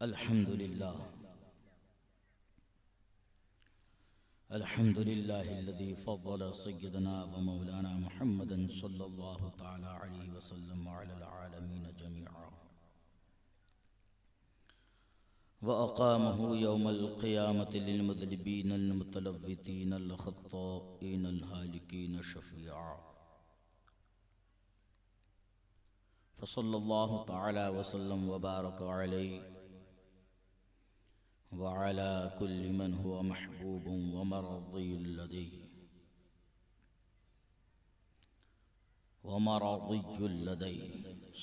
अल्हम्दुलिल्लाहिल्लज़ी फ़ज़्ज़ल सय्यदना व मौलाना मुहम्मदन सल्लल्लाहु तआला अलैहि वसल्लम व अलल आलमीन जमीआ व अक़ामहु यौमल क़ियामति लिल मुज़निबीनल मुतलव्वितीनल ख़त्ताईनल हालिकीन शफ़ीआ फ़सल्लल्लाहु तआला वसल्लम व बारक अलैहि वअला कुल्लि मन हुवा महबूबुन व मरज़ियुल लदैहि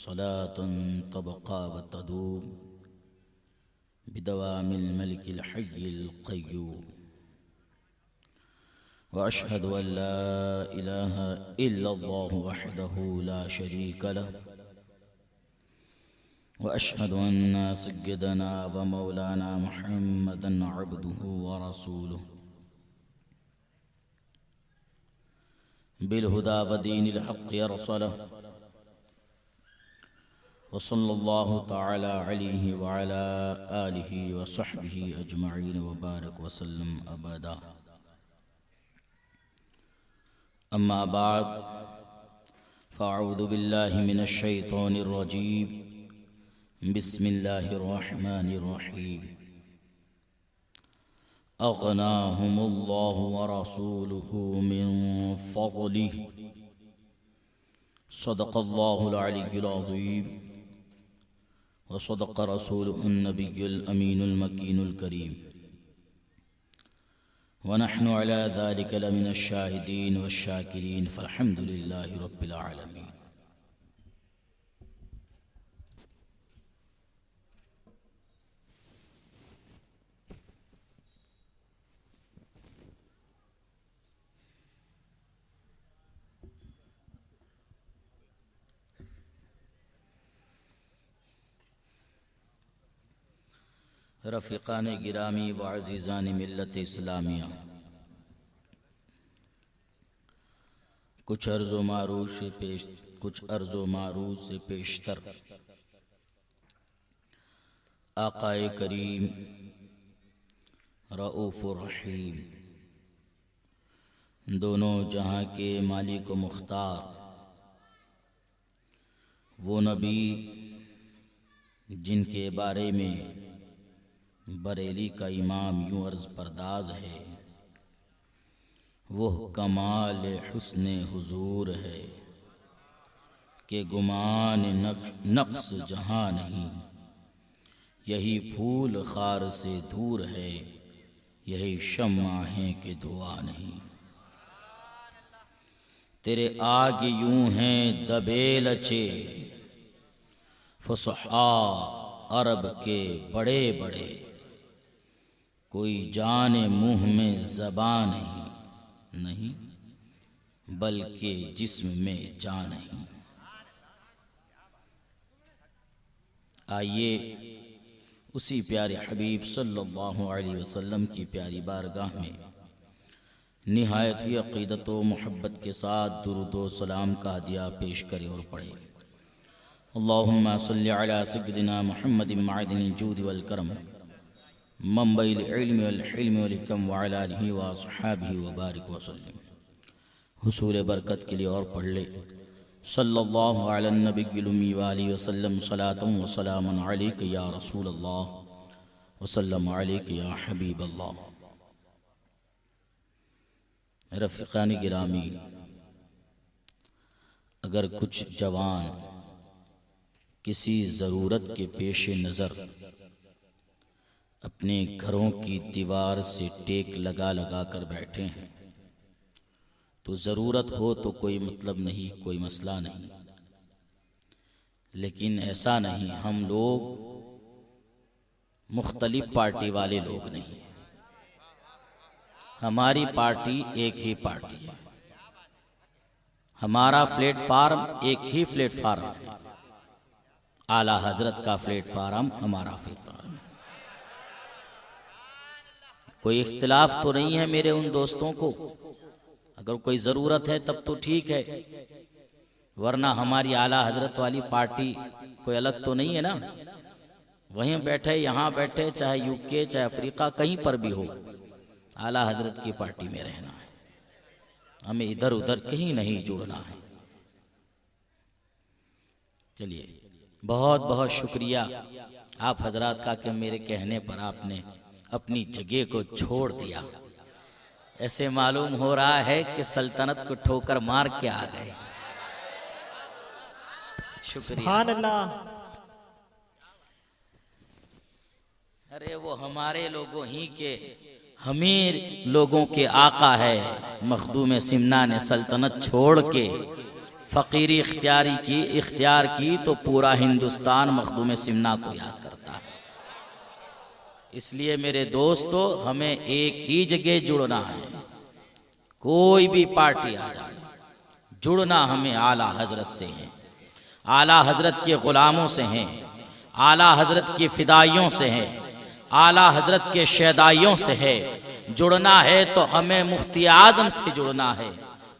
सलातुन तबक़ा व तदूम बिदवामिल मलिकिल हय्यिल क़य्यूम व अशहदु अन ला इलाहा इल्लल्लाहु वहदहु ला शरीक लहु व अशहदु अन्ना सय्यदना व मौलाना मुहम्मदन अब्दुहु व रसूलुहु बिलहुदा व दीनिल हक़्क़ि अरसलहु व सल्लल्लाहु तआला अलैहि व अला आलिहि व सहबिहि अजमईन व बारक व सल्लम अबदा। अम्मा बाद फ़अऊज़ु बिल्लाहि मिनश शैतानिर रजीम बिस्मिल्लाहिर्रहमानिर्रहीम अग़नाहुमुल्लाहु व रसूलुहु मिन फ़ज़लिहि सदक़ल्लाहुल अलिय्युल अज़ीम व सदक़ रसूलुहुन नबियुल अमीनुल मकीनुल करीम व नहनु अला ज़ालिका लमिनश शाहिदीन वश शाकिरीन फ़ल्हम्दुलिल्लाहि रब्बिल आलमीन। रफ़ीक़ान गिरामी व अज़ीज़ान मिल्लत इस्लामिया, कुछ अर्ज़ व मारूज़ से पेशतर आक़ाए करीम रऊफ़ुर रहीम दोनों जहाँ के मालिक व मुख्तार वो नबी जिनके बारे में बरेली का इमाम यूँ अर्ज़ परदाज है, वह कमाल हुस्ने हुजूर है कि गुमान नक्स जहाँ नहीं, यही फूल खार से दूर है, यही शम्मा है कि धुआं नहीं। तेरे आगे यूँ हैं दबे लचे फुसहा अरब के बड़े बड़े, कोई जाने मुँह में ज़बान नहीं बल्कि जिस्म में जान नहीं। आइए उसी प्यारे हबीब सल्लल्लाहु अलैहि वसल्लम की प्यारी बारगाह में निहायत ही अक़ीदत व मोहब्बत के साथ दुरूद व सलाम का हदिया पेश करें और पढ़े। अल्लाहुम्मा सल्लि अला सय्यिदिना मुहम्मदिन मअदिनिल जूदि वल करम मंबइल इल्मि वल हिल्मि वल हिकम व अला आलिहि व अस्हाबिहि व बारिक व सल्लिम। हुसूल बरकत के लिए और पढ़ ले सल्लल्लाहु अला नबिय्यिल उम्मी व आलिहि व सल्लम सलातुन व सलामुन अलैका या रसूल अल्लाह व सल्लम अलैका या हबीब अल्लाह। रफ़ीक़ान गिरामी, अगर कुछ जवान किसी ज़रूरत के पेश नज़र अपने घरों की दीवार से टेक लगा लगा कर बैठे हैं तो ज़रूरत हो तो कोई मतलब नहीं, कोई मसला नहीं। लेकिन ऐसा नहीं, हम लोग मुख्तलिफ पार्टी वाले लोग नहीं, हमारी पार्टी एक ही पार्टी है, हमारा प्लेटफार्म एक ही प्लेटफार्म है, आला हजरत का प्लेटफार्म हमारा प्लेटफार्म है। कोई इख्तिलाफ तो नहीं है मेरे उन दोस्तों को, अगर कोई ज़रूरत है तब तो ठीक है, वरना हमारी आला हजरत वाली पार्टी कोई अलग तो नहीं है ना। वहीं बैठे, यहाँ बैठे, चाहे यूके, चाहे अफ्रीका, कहीं पर भी हो, आला हजरत की पार्टी में रहना है। हमें इधर उधर कहीं नहीं जुड़ना है। चलिए, बहुत बहुत शुक्रिया आप हजरात का कि मेरे कहने पर आपने अपनी जगह को छोड़ दिया। ऐसे मालूम हो रहा है कि सल्तनत को ठोकर मार के आ गए। शुक्रिया। अरे वो हमारे लोगों ही के, हमीर लोगों के आका है। मखदूम सिमना ने सल्तनत छोड़ के फकीरी इख्तियार की तो पूरा हिंदुस्तान मखदूम सिमना को याद करता है। इसलिए मेरे दोस्तों, हमें एक ही जगह जुड़ना है। कोई भी पार्टी आ जाए, जुड़ना हमें आला हजरत से है, आला हजरत के गुलामों से हैं, आला हजरत के फिदाइयों से हैं, आला हजरत के शहदाइयों से है। जुड़ना है तो हमें मुफ्ती आजम से जुड़ना है,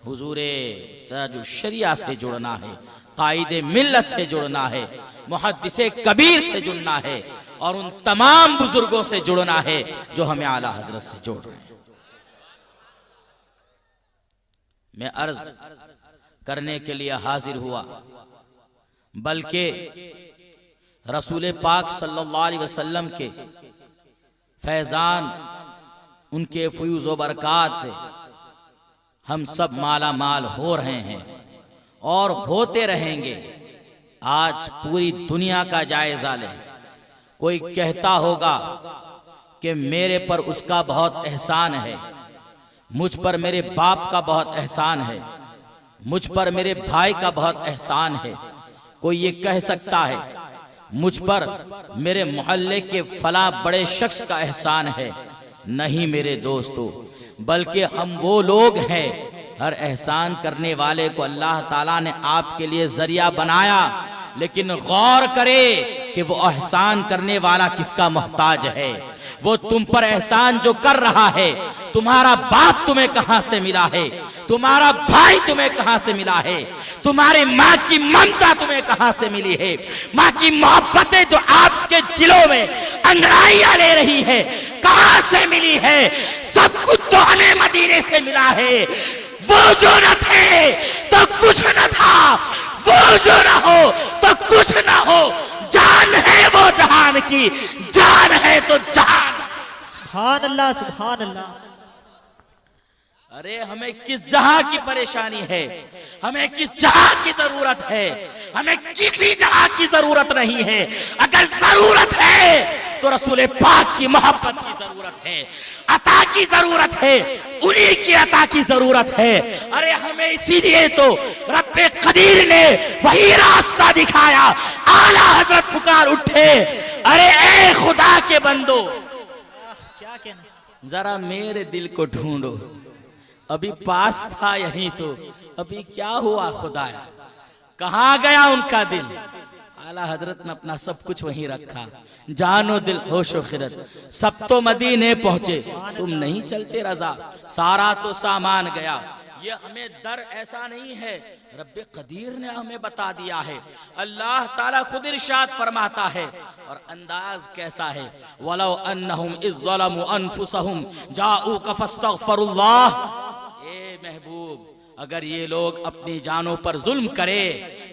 हुजूरे ताजुल शरिया से जुड़ना है, कायदे मिल्लत से जुड़ना है, मुहद्दिसे कबीर से जुड़ना है और उन तमाम बुजुर्गों से जुड़ना है जो हमें आला हजरत से जोड़ रहे हैं। मैं अर्ज करने के लिए हाजिर हुआ, बल्कि रसूल पाक सल्लल्लाहु अलैहि वसल्लम के फैजान, उनके फयूज़ व बरक़ात से हम सब माला माल हो रहे हैं और होते रहेंगे। आज पूरी दुनिया का जायजा लें। कोई कहता होगा कि मेरे पर उसका बहुत एहसान है, मुझ पर मेरे बाप का बहुत एहसान है, मुझ पर मेरे भाई का बहुत एहसान है। कोई ये कह सकता है मुझ पर मेरे मोहल्ले के फला बड़े शख्स का एहसान है। नहीं मेरे दोस्तों, बल्कि हम वो लोग हैं, हर एहसान करने वाले को अल्लाह ताला ने आपके लिए जरिया बनाया, लेकिन गौर करे कि वो एहसान करने वाला किसका मोहताज है। वो तुम पर एहसान जो कर रहा है, तुम्हारा बाप तुम्हें कहां से मिला है, तुम्हारा भाई तुम्हें कहां से मिला है, तुम्हारी माँ की ममता तुम्हें कहां से मिली है, माँ की मोहब्बतें जो आपके दिलों में अंगड़ाइयां ले रही है कहां से मिली है। सब कुछ तो हमें मदीने से मिला है। वो जो न थे तो कुछ न था, वो जो न हो तो कुछ न हो। जान है वो जहान की, जान है तो जहान। सुभान अल्लाह, सुभान अल्लाह। अरे हमें किस जहां की परेशानी है, हमें किस जहां की जरूरत है? हमें किसी जहां की जरूरत नहीं है। अगर जरूरत है तो रसूल पाक की मोहब्बत की जरूरत है, अता की जरूरत है, उन्हीं की अता की जरूरत है। अरे हमें इसीलिए तो रब्बे कदीर ने वही रास्ता दिखाया। आला हजरत पुकार उठे, अरे ए खुदा के बंदो, क्या कहना, जरा मेरे दिल को ढूंढो। अभी पास था यहीं तो अभी क्या हुआ खुदाया, कहाँ गया उनका दिल? आला हजरत ने अपना सब कुछ वहीं रखा, जानो दिल होशो खिरत, सब तो मदीने पहुंचे, तुम नहीं चलते रजा, सारा तो सामान गया। ये हमें डर ऐसा नहीं है, रब्बे कदीर ने हमें बता दिया है। अल्लाह ताला खुद इरशाद फरमाता है, और अंदाज कैसा है, वलौ अन्नहुम इज़ ज़लमू अनफुसहुम जाऊका फस्तगफिरुल्लाह। ए महबूब, अगर ये लोग अपनी जानों पर जुल्म करे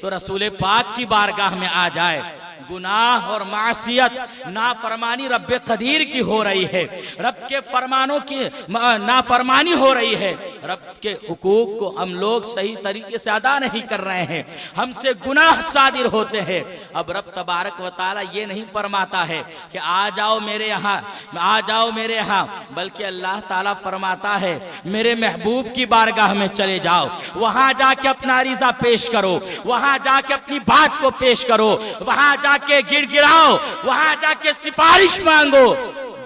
तो रसूल पाक की बारगाह में आ जाए। गुनाह और मासियत नाफरमानी रब्बे कदीर की हो रही है, रब के फरमानों की नाफरमानी हो रही है, रब के हुकूक को हम लोग सही तरीके से अदा नहीं कर रहे हैं, हमसे गुनाह सादिर होते हैं। अब रब तबारक व तआला ये नहीं फरमाता है कि आ जाओ मेरे यहाँ, आ जाओ मेरे यहाँ, बल्कि अल्लाह ताला फरमाता है मेरे महबूब की बारगाह में चले जाओ, वहां जाके अपना रिजा पेश करो, वहां जाके अपनी बात को पेश करो, वहां जाके गिड़गिड़ाओ, वहां जाके सिफारिश मांगो।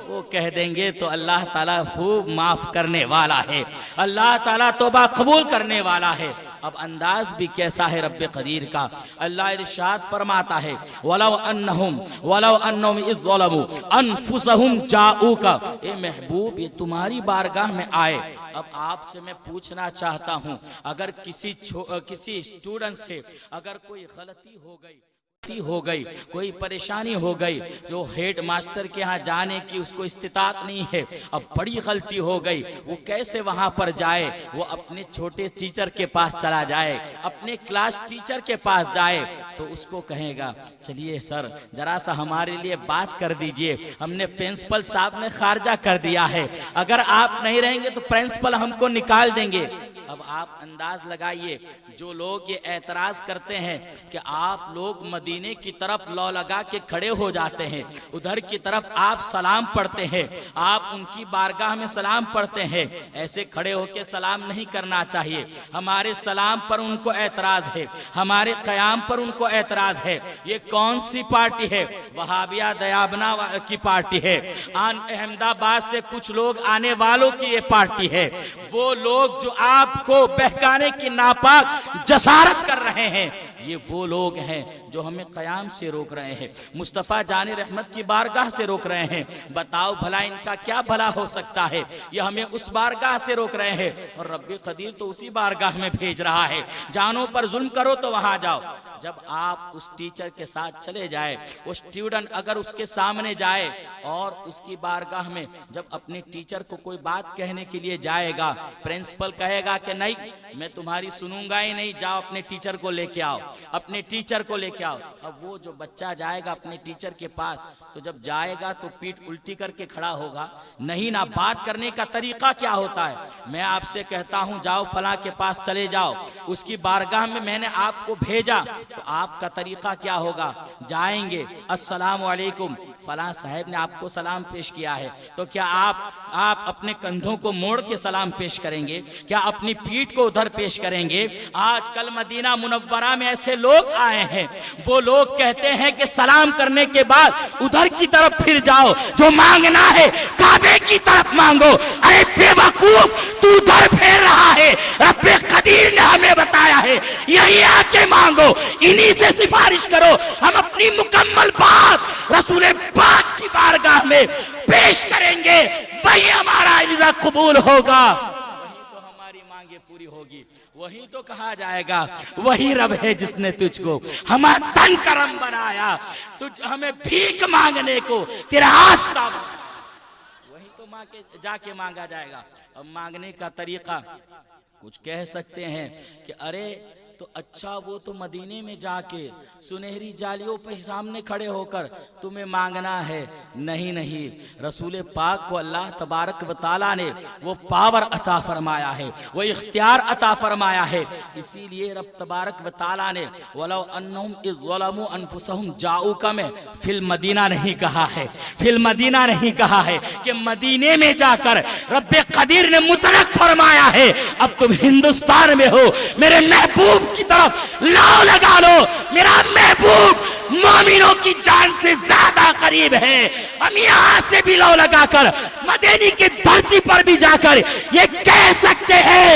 वो कह देंगे तो अल्लाह ताला खूब माफ करने वाला है, अल्लाह ताला तौबा कबूल करने वाला है। अब अंदाज भी कैसा है रब्बे कदीर का। अल्लाह इरशाद फरमाता है, वलौ अन्नहुम इज़ ज़लमू अनफुसहुम जाऊका। ए महबूब, ये तुम्हारी बारगाह में आए। अब आपसे मैं पूछना चाहता हूं, अगर किसी स्टूडेंट से अगर कोई गलती हो गई हो गई, कोई परेशानी हो गई, जो हेड मास्टर के यहाँ जाने की उसको इस्तिताअत नहीं है, अब बड़ी गलती हो गई, वो कैसे वहाँ पर जाए? वो अपने छोटे टीचर के पास चला जाए, अपने क्लास टीचर के पास जाए, तो उसको कहेगा चलिए सर जरा सा हमारे लिए बात कर दीजिए, हमने प्रिंसिपल साहब ने खारजा कर दिया है, अगर आप नहीं रहेंगे तो प्रिंसिपल हमको निकाल देंगे। अब आप अंदाज लगाइए, जो लोग ये एतराज करते हैं कि आप लोग मदीने की तरफ लौ लगा के खड़े हो जाते हैं, उधर की तरफ आप सलाम पढ़ते हैं, आप उनकी बारगाह में सलाम पढ़ते हैं, ऐसे खड़े होके सलाम नहीं करना चाहिए। हमारे सलाम पर उनको एतराज है, हमारे क़याम पर उनको एतराज है। ये कौन सी पार्टी है? वहाबिया दयाबना की पार्टी है। अहमदाबाद से कुछ लोग आने वालों की ये पार्टी है। वो लोग जो आपको बहकाने की नापाक जसारत कर रहे हैं, ये वो लोग हैं जो हमें क़याम से रोक रहे हैं, मुस्तफ़ा जाने रहमत की बारगाह से रोक रहे हैं। बताओ भला इनका क्या भला हो सकता है? ये हमें उस बारगाह से रोक रहे हैं और रब्बे क़दीर तो उसी बारगाह में भेज रहा है। जानों पर जुल्म करो तो वहां जाओ। जब आप उस टीचर के साथ चले जाए, वो स्टूडेंट अगर उसके सामने जाए और उसकी बारगाह में जब अपने टीचर को कोई बात कहने के लिए जाएगा, प्रिंसिपल कहेगा कि नहीं मैं तुम्हारी सुनूंगा ही नहीं, जाओ अपने टीचर को लेके आओ, अपने टीचर को लेके आओ। अब वो जो बच्चा जाएगा अपने टीचर के पास, तो जब जाएगा तो पीठ उल्टी करके खड़ा होगा, नहीं ना। बात करने का तरीका क्या होता है? मैं आपसे कहता हूं जाओ फलां के पास चले जाओ, उसकी बारगाह में मैंने आपको भेजा, तो आपका तरीका क्या होगा? जाएंगे, अस्सलाम वालेकुम, फलां साहब ने आपको सलाम पेश किया है, तो क्या आप अपने कंधों को मोड़ के सलाम पेश करेंगे? क्या अपनी पीठ को उधर पेश करेंगे? आजकल मदीना मुनव्वरा में ऐसे लोग आए हैं, वो लोग कहते हैं कि सलाम करने के बाद उधर की तरफ फिर जाओ, जो मांगना है काबे की तरफ मांगो। अरे बेवकूफ, तू उधर फेर रहा है, रब्बे क़दीर ने हमें बताया है यही आके मांगो, इन्हीं से सिफारिश करो। हम अपनी मुकम्मल बात रसूल पाक की बारगाह में पेश करेंगे, वही हमारा रिज़ा कबूल होगा, वही तो हमारी मांगे पूरी होगी, वही तो कहा जाएगा वही रब है जिसने तुझको हमारा तन करम बनाया, तुझ हमें भीख मांगने को तेरा आस्था, वही तो मां के जाके मांगा जाएगा। अब मांगने का तरीका कुछ कह सकते हैं कि अरे तो अच्छा वो तो मदीने में जाके सुनहरी जालियों पे सामने खड़े होकर तुम्हें मांगना है। नहीं नहीं, रसूल पाक को अल्लाह तबारक व तआला ने वो पावर अता फरमाया है, वो इख्तियार अता फरमाया है। इसीलिए रब तबारक व तआला ने वलौ अन्नहुम इज़ ज़लमू अनफुसहुम जाऊका में फिल मदीना नहीं कहा है, फिल मदीना नहीं कहा है कि मदीने में जाकर रब्बे क़दीर ने मुतलक फरमाया है अब तुम हिंदुस्तान में हो, मेरे महबूब की तरफ लाओ लगा लो। मेरा महबूब मोमिनों की जान से ज्यादा करीब है। हम यहाँ से भी लाओ लगाकर मदीने की धरती पर भी जाकर ये कह सकते हैं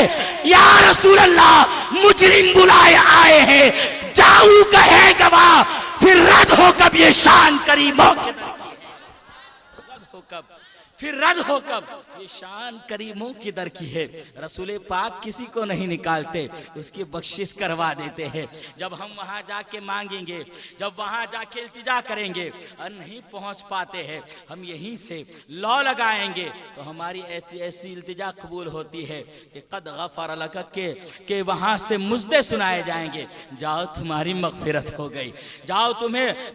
या रसूल अल्लाह मुजरिम बुलाए आए हैं, जाऊ कहे गवाह, फिर रद्द हो कब ये शान करीमों के, रद्द हो कब, फिर रद्द हो कब, ये शान करीमों की दर की है। रसूल पाक किसी को नहीं निकालते, उसकी बख्शिश करवा देते हैं। जब हम वहां जाके मांगेंगे, जब वहां जाके इल्तिजा करेंगे और नहीं पहुंच पाते हैं, हम यहीं से लौ लगाएंगे तो हमारी ऐसी इल्तिजा कबूल होती है कि कद गफर लक के वहां से मुजदे सुनाए जाएंगे, जाओ तुम्हारी मगफिरत हो गई, जाओ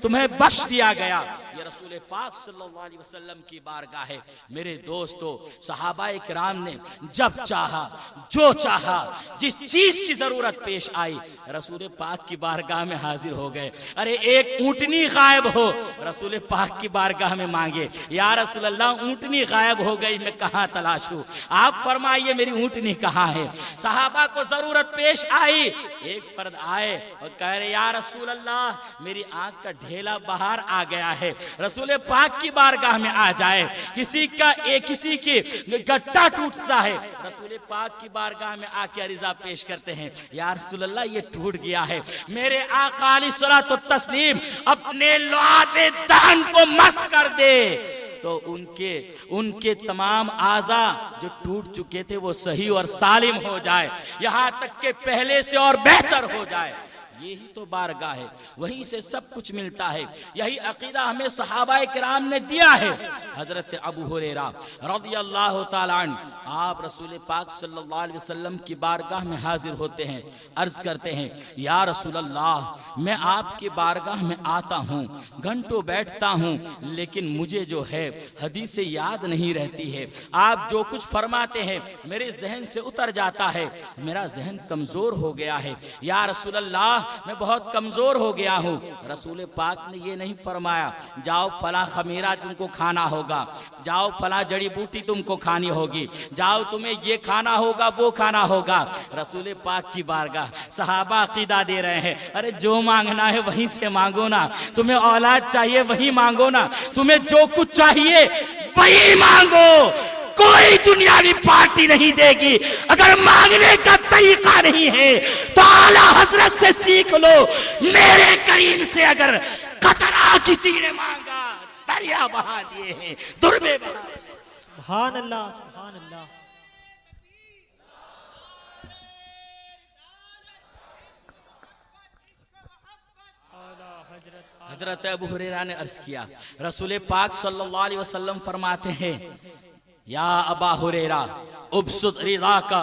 तुम्हें बख्श दिया गया। ये रसूल पाक सल्लल्लाहु अलैहि वसल्लम की बारगाह है। मेरे दोस्तों, सहाबाए किराम ने जब चाहा, जो चाहा, जिस चीज की जरूरत पेश आई, रसूल पाक की बारगाह में हाजिर हो गए। अरे एक ऊंटनी गायब हो, रसूल पाक की बारगाह में मांगे, या रसूल अल्लाह ऊंटनी गायब हो गई, मैं कहाँ तलाशूं, आप फरमाइए मेरी ऊंटनी कहाँ है। सहाबा को जरूरत पेश आई, एक फर्द आए और कह रहे या रसूल अल्लाह मेरी आंख का ढेला बाहर आ गया है। रसूल पाक की बारगाह में आ जाए, किसी की गट्टा टूटता है, रसूल पाक की बारगाह में आके अरिज़ा पेश करते हैं, या रसूल अल्लाह ये टूट गया है। मेरे आका अलैहिस्सलातु तस्लीम अपने लुआबे दहन को मस कर दे तो उनके तमाम आज़ा जो टूट चुके थे वो सही और सालिम हो जाए, यहाँ तक के पहले से और बेहतर हो जाए। यही तो बारगाह है, वहीं से सब कुछ मिलता है। यही अकीदा हमें सहाबाए किराम ने दिया है। हजरत अबू हुरैरा रज़ियल्लाहु ताला अन्हु आप रसूल पाक सल्लल्लाहु अलैहि वसल्लम की बारगाह में हाजिर होते हैं, अर्ज करते हैं या रसूल अल्लाह, मैं आपकी बारगाह में आता हूँ, घंटों बैठता हूँ, लेकिन मुझे जो है हदीसें याद नहीं रहती है। आप जो कुछ फरमाते हैं मेरे जहन से उतर जाता है, मेरा जहन कमजोर हो गया है या रसूल अल्लाह, मैं बहुत कमजोर हो गया हूँ। रसूल पाक ने ये नहीं फरमाया जाओ फला खमीरा तुमको खाना होगा, जाओ फला जड़ी बूटी तुमको खानी होगी, जाओ तुम्हें ये खाना होगा वो खाना होगा। रसूल पाक की बारगाह सहाबा अकीदा दे रहे हैं, अरे जो मांगना है वहीं से मांगो ना, तुम्हें औलाद चाहिए वही मांगो ना, तुम्हें जो कुछ चाहिए वही मांगो, कोई दुनियावी पार्टी नहीं देगी। अगर मांगने का तरीका नहीं है तो आला हजरत से सीख लो। मेरे करीम से अगर कतरा किसी ने मांगा दरिया बहा दिए हैं, दुर्बे बहा। सुभान अल्लाह, सुभान अल्लाह। हजरत अबू हुरैरा ने अर्ज किया, रसूल पाक सल्लल्लाहु अलैहि वसल्लम फरमाते हैं या अबा हुरैरा उबसुत रिज़ा का,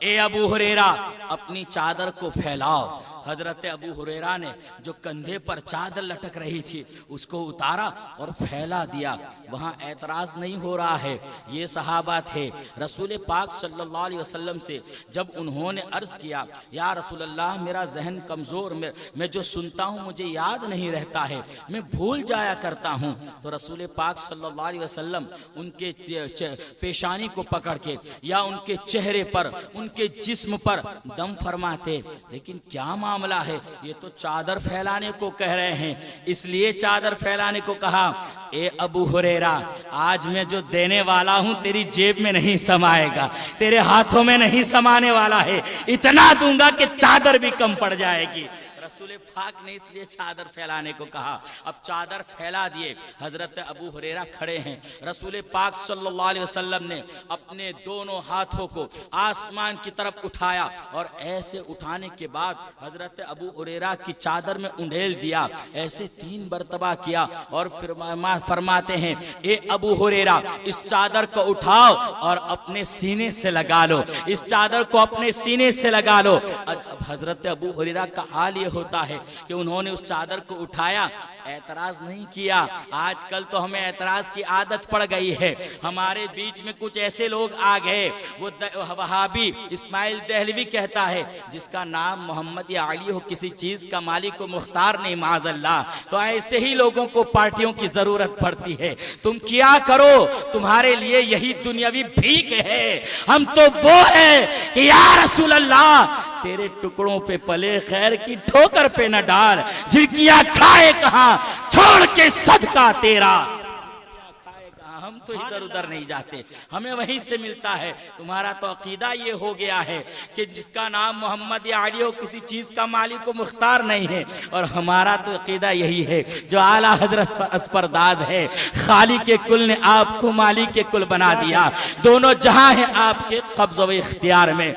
ए अबू हुरैरा अपनी चादर को फैलाओ। हजरत अबू हुरैरा ने जो कंधे पर चादर लटक रही थी उसको उतारा और फैला दिया। वहाँ ऐतराज नहीं हो रहा है। ये सहाबा थे रसूल पाक सल्लल्लाहु अलैहि वसल्लम से जब उन्होंने अर्ज किया या रसूल अल्लाह, मेरा जहन कमज़ोर, मैं जो सुनता हूँ मुझे याद नहीं रहता है, मैं भूल जाया करता हूँ, तो रसूल पाक सल्लल्लाहु अलैहि वसल्लम उनके पेशानी को पकड़ के या उनके चेहरे पर, उनके जिस्म पर दम फरमाते। लेकिन क्या मामला है, ये तो चादर फैलाने को कह रहे हैं, इसलिए चादर फैलाने को कहा। ए अबू हुरैरा, आज मैं जो देने वाला हूं तेरी जेब में नहीं समाएगा, तेरे हाथों में नहीं समाने वाला है, इतना दूंगा कि चादर भी कम पड़ जाएगी। रसूल पाक ने इसलिए चादर फैलाने को कहा। अब चादर फैला दिए, हजरत अबू हुरैरा खड़े हैं। रसूल पाक सल्लल्लाहु अलैहि वसल्लम ने अपने दोनों हाथों को आसमान की तरफ उठाया और ऐसे उठाने के बाद हजरत अबू हुरैरा की चादर में उंडेल दिया। ऐसे 3 मरतबा किया और फिर फरमाते हैं ए अबू हुरैरा, इस चादर को उठाओ और अपने सीने से लगा लो, इस चादर को अपने सीने से लगा लो। अब हजरत अबू हुरैरा का हाल ये होता है कि उन्होंने उस चादर को उठाया, ऐतराज नहीं किया। आजकल तो हमें ऐतराज की आदत पड़ गई है। हमारे बीच में कुछ ऐसे लोग आ गए, वो वहाबी इस्माइल दहलवी कहता है जिसका नाम मोहम्मद या अली हो, किसी चीज का मालिक को मुख्तार नहीं, माज़अल्लाह। तो ऐसे ही लोगों को पार्टियों की जरूरत पड़ती है। तुम क्या करो, तुम्हारे लिए यही दुनियावी भीख है। हम तो वो है कि या रसूल अल्लाह, तेरे टुकड़ों पे पले खैर की ठोकर पे न डाल, झिड़कियां खाए कहां छोड़ के सदका तेरा। हम तो इधर उधर नहीं जाते, हमें वहीं से मिलता है। तुम्हारा तो अकीदा ये हो गया है कि जिसका नाम मोहम्मद या अली हो, किसी चीज का मालिक को मुख्तार नहीं है। और हमारा तो अकीदा यही है जो आला हजरत असपरदाज है, खाली के कुल ने आपको मालिक के कुल बना दिया। दोनों जहां है आपके कब्ज़ व इख्तियार में।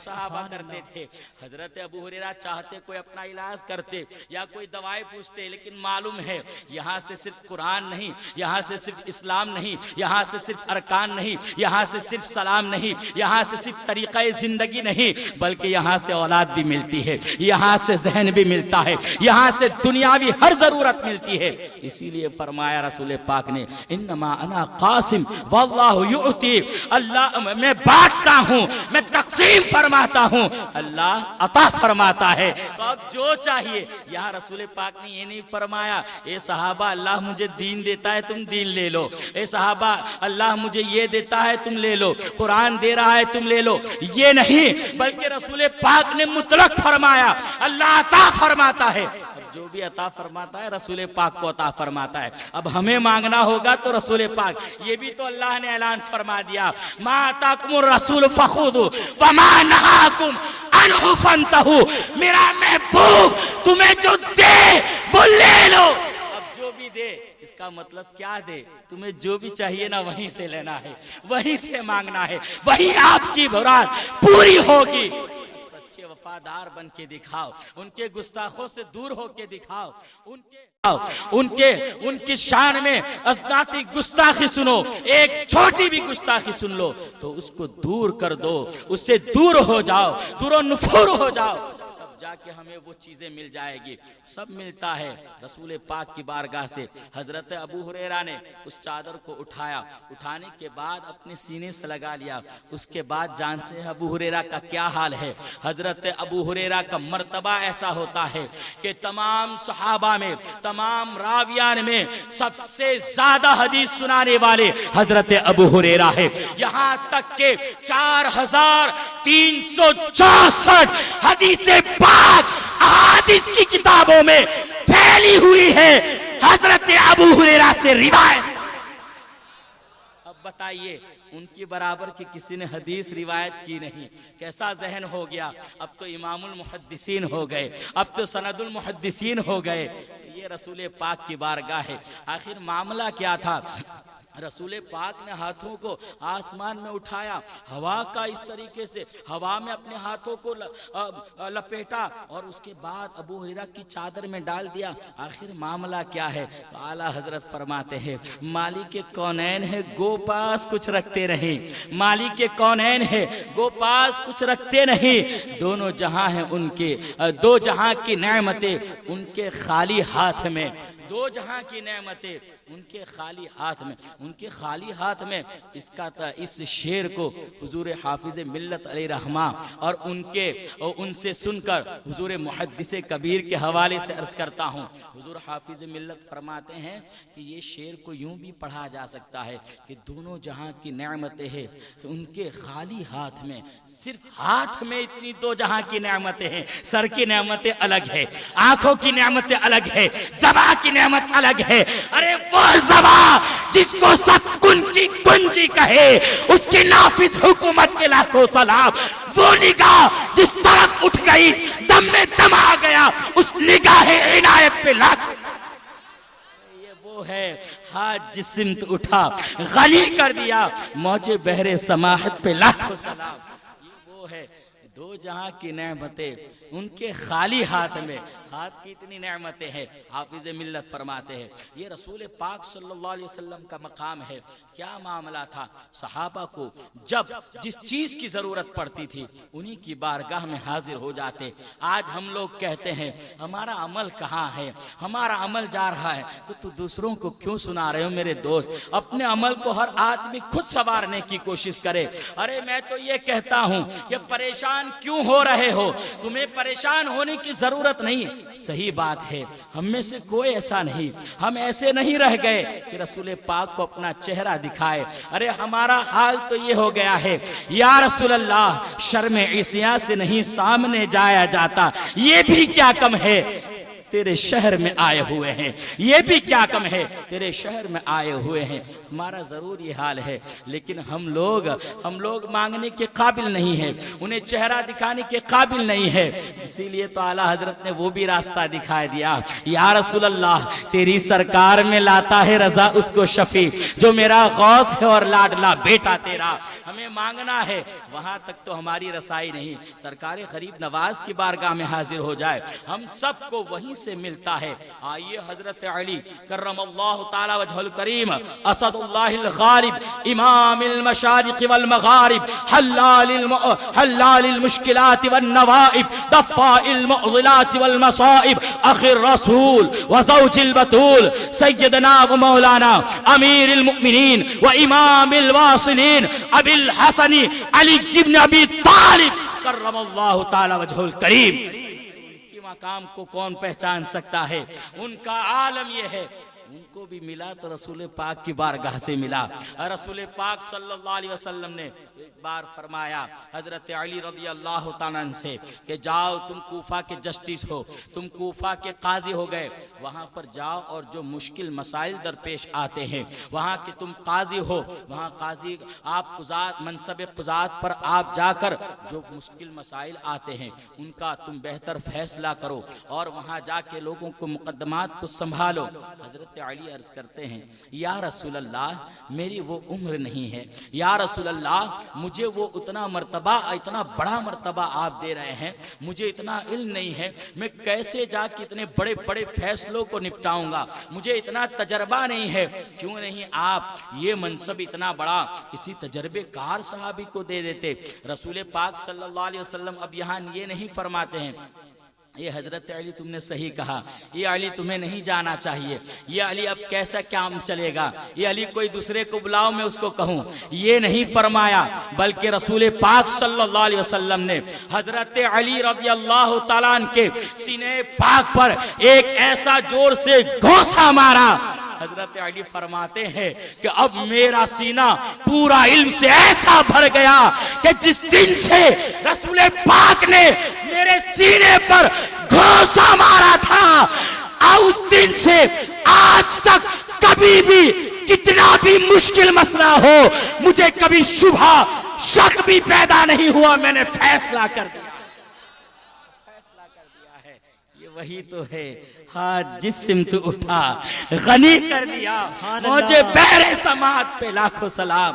सहाबा करते थे। हजरत अबू हुरैरा चाहते कोई अपना इलाज करते या कोई दवाई पूछते, लेकिन मालूम है यहाँ से सिर्फ कुरान नहीं, यहाँ से सिर्फ इस्लाम नहीं, यहाँ से सिर्फ अरकान नहीं, यहाँ से सिर्फ सलाम नहीं, यहाँ से सिर्फ तरीक़ा जिंदगी नहीं, बल्कि यहाँ से औलाद भी मिलती है, यहाँ से जहन भी मिलता है, यहाँ से दुनियावी हर जरूरत मिलती है। इसीलिए फरमाया रसूल पाक ने, इन्नमा अना कासिम वल्लाहु युअती, अल्लाह मैं बांटता हूँ, मैं तक़सीम फरमाता हूँ, अल्लाह अता फरमाता है। तो अब जो चाहिए, यहाँ रसूल पाक ने ये नहीं फरमाया ए सहाबा अल्लाह मुझे दीन देता है तुम दीन ले लो, ए सहाबा अल्लाह मुझे ये देता है तुम ले लो, कुरान दे रहा है तुम ले लो, ये नहीं, बल्कि रसूल पाक ने मुतलक फरमाया अल्लाह अता फरमाता है। जो भी अता फरमाता है रसूल पाक को अता फरमाता है। अब हमें मांगना होगा तो रसूल पाक, ये भी तो अल्लाह ने ऐलान फरमा दिया, मा अताकुमुर रसूल फखुदू व मा नहाकुम अन्हु फंतहू, मेरा महबूब तुम्हें जो दे वो ले लो। अब जो भी दे इसका मतलब क्या दे, तुम्हें जो भी चाहिए ना वहीं से लेना है, वहीं से मांगना है, वहीं आपकी मुराद पूरी होगी। पीछे वफादार बन के दिखाओ, उनके गुस्ताखों से दूर होके दिखाओ, उनकी शान में अज़नाती गुस्ताखी सुनो, एक छोटी भी गुस्ताखी सुन लो तो उसको दूर कर दो, उससे दूर हो जाओ, दूर नुफूर हो जाओ, जाके हमें वो चीजें मिल जाएगी। सब मिलता है रसूल पाक की बारगाह से। हजरत अबू हुरैरा ने उस चादर को उठाया, उठाने के बाद अपने सीने से लगा लिया। उसके बाद जानते हैं अबू हुरैरा का क्या हाल है। हजरत अबू हुरैरा का मर्तबा ऐसा होता है कि तमाम सहाबा में, तमाम रावियान में सबसे ज्यादा हदीस सुनाने वाले हजरत अबू हुरैरा है। यहाँ तक के 4364 हदीसें अहादीस की किताबों में फैली हुई है हजरत अबू हुरैरा से रिवायत। अब बताइए, उनकी बराबर की किसी ने हदीस रिवायत की नहीं। कैसा जहन हो गया, अब तो इमामुल मुहद्दिसीन हो गए, अब तो सनदुल मुहद्दिसीन हो गए। ये रसूल पाक की बारगाह है। आखिर मामला क्या था? रसूल पाक ने हाथों को आसमान में उठाया, हवा का इस तरीके से हवा में अपने हाथों को लपेटा और उसके बाद अबू हुरैरा की चादर में डाल दिया। आखिर मामला क्या है? तो आला हजरत फरमाते हैं, मालिक के कौनैन है, गो पास कुछ रखते नहीं। मालिक के कौनैन है, गो पास कुछ रखते नहीं। दोनों जहां हैं उनके, दो जहां की नेमतें उनके खाली हाथ में, दो जहां की नेमतें उनके खाली हाथ में, उनके खाली हाथ में। इस शेर को हुजूर हाफिज मिल्लत अलैहि रहमा और उनसे सुनकर हुजूर मुहद्दिस कबीर के हवाले से अर्ज करता हूँ। हुजूर हाफिज मिल्लत फरमाते हैं कि ये शेर को यूं भी पढ़ा जा सकता है कि दोनों जहां की नेमतें हैं उनके खाली हाथ में, सिर्फ हाथ में इतनी दो जहां की नेमतें हैं। सर की नेमतें अलग है, आंखों की नेमतें अलग है, ज़बान की नेमत अलग है। अरे वो ज़बान जिसको सब कुन की कुंजी कहे, उसकी नाफिज हुकूमत के लाखों सलाम। वो निगाह जिस तरफ उठ गई, दम में दम आ गया, उस निगाह इनायत पे लाख। ये वो है हाथ जिस सिमत उठा, गली कर दिया, मौजे बहरे समाहत पे लाखों सलाम। ये वो है दो जहां की नेमतें उनके खाली हाथ में। हाथ की इतनी नेमतें हैं। हाफिज मिल्लत फरमाते हैं, ये रसूल पाक सल्लल्लाहु अलैहि वसल्लम का मकाम है। क्या मामला था? सहाबा को जब जिस चीज की जरूरत पड़ती थी उन्हीं की बारगाह में हाजिर हो जाते। आज हम लोग कहते हैं हमारा अमल कहाँ है, हमारा अमल जा रहा है, तो तू दूसरों को क्यों सुना रहे हो? मेरे दोस्त, अपने अमल को हर आदमी खुद संवारने की कोशिश करे। अरे मैं तो ये कहता हूँ कि परेशान क्यों हो रहे हो? तुम्हें परेशान होने की जरूरत नहीं। सही बात है, हम में से कोई ऐसा नहीं, हम ऐसे नहीं रह गए कि रसूल पाक को अपना चेहरा दिखाए। अरे हमारा हाल तो ये हो गया है, या रसूल अल्लाह शर्म ईसिया से नहीं सामने जाया जाता, ये भी क्या कम है तेरे शहर में आए हुए हैं, ये भी क्या कम है तेरे शहर में आए हुए हैं। हमारा जरूर ये हाल है, लेकिन हम लोग मांगने के काबिल नहीं है, उन्हें चेहरा दिखाने के काबिल नहीं है। इसीलिए तो आला हजरत ने वो भी रास्ता दिखा दिया, या रसूल अल्लाह तेरी सरकार में लाता है रजा उसको शफी, जो मेरा गौस है और लाडला बेटा तेरा। हमें मांगना है, वहां तक तो हमारी रसाई नहीं। सरकार गरीब नवाज की बारगाह में हाजिर हो जाए, हम सबको वहीं से मिलता है। आइए हजरत अली करमल्लाहु ताला वजहुल करीम असदुल्लाहिल गालिब इमामिल मशारिक़ वल मगारिब हल्लालिल मुश्किलात वन नवाइब दफ़ाइल मुअज़िलात वल मसाइब आखिर रसूल व ज़ौजिल बतूल सय्यदना व मौलाना अमीरुल मुमिनीन व इमामिल वासिलीन अबिल हसन अली इब्न अबी तालिब करमल्लाहु ताला वजहुल करीम। मकाम को कौन पहचान सकता है? उनका आलम यह है, उनको भी मिला तो रसूल पाक की बारगाह से मिला। रसूल पाक सल्लल्लाहु अलैहि वसल्लम ने एक बार फरमाया हजरत अली रज़ी अल्लाह तआला अन्हु से कि जाओ तुम कूफा के जस्टिस हो, तुम कूफा के काजी हो गए, वहाँ पर जाओ और जो मुश्किल मसाइल दरपेश आते हैं, वहाँ के तुम काजी हो, वहाँ काजी आप कुज़ात मनसब कुज़ात पर आप जाकर जो मुश्किल मसाइल आते हैं उनका तुम बेहतर फैसला करो और वहाँ जाके लोगों को मुकदमात को संभालो। हजरत हजरत अली अर्ज करते हैं, या रसूल अल्लाह मेरी वो उम्र नहीं है, या रसूल अल्लाह मुझे वो उतना मर्तबा, इतना बड़ा मर्तबा आप दे रहे हैं, मुझे इतना इल्म नहीं है, मैं कैसे जाके इतने बड़े बड़े फैसलों को निपटाऊंगा, मुझे इतना तजर्बा नहीं है, क्यों नहीं आप ये मनसब इतना बड़ा किसी तजर्बेकार सहाबी को दे देते। रसूल पाक सल्लल्लाहु अलैहि वसल्लम अब यहाँ ये नहीं फरमाते हैं, ये हजरत अली तुमने सही कहा, ये अली तुम्हें नहीं जाना चाहिए, ये अली अब कैसा क्या चलेगा, ये अली कोई दूसरे को बुलाओ मैं उसको कहूँ, ये नहीं फरमाया, बल्कि रसूल पाक सल्लल्लाहु अलैहि वसल्लम ने हजरत अली रज़ी अल्लाह तआला अन्हु के सीने पाक पर एक ऐसा जोर से घोंसा मारा। हजरत अली फरमाते हैं कि अब मेरा सीना पूरा इल्म से ऐसा भर गया कि जिस दिन से रसूल पाक ने मेरे सीने पर घोंसा मारा था, उस दिन से आज तक कभी भी कितना भी मुश्किल मसला हो, मुझे कभी शुबहा शक भी पैदा नहीं हुआ, मैंने फैसला कर दिया, वही तो है हाथ जिस सिमत उठा गनी कर दिया, मुझे बहरे समात पे लाखों सलाम,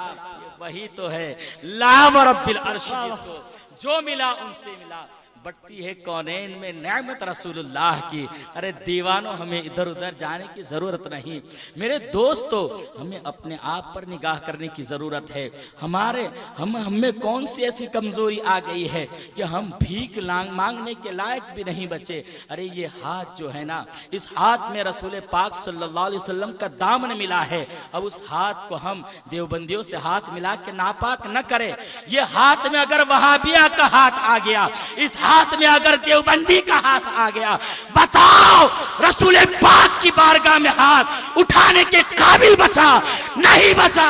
वही तो है लाव रब्बिल अर्श, जिसको जो मिला उनसे मिला, बढ़ती है कौनैन में नेमत रसूलुल्लाह की। अरे दीवानों हमें इधर उधर जाने की जरूरत नहीं, मेरे दोस्तों हमें अपने आप पर निगाह करने की जरूरत है। हमें कौन सी ऐसी कमजोरी आ गई है कि हम भीख मांगने के लायक भी नहीं बचे। अरे ये हाथ जो है ना, इस हाथ में रसूल पाक सल्लल्लाहु अलैहि वसल्लम का दामन मिला है, अब उस हाथ को हम देवबंदियों से हाथ मिला के नापाक न करें। ये हाथ में अगर वहाबिया का हाथ आ गया, इस हाथ में अगर देवबंदी का हाथ आ गया, बताओ रसूल पाक की बारगाह में हाथ उठाने के काबिल बचा नहीं बचा?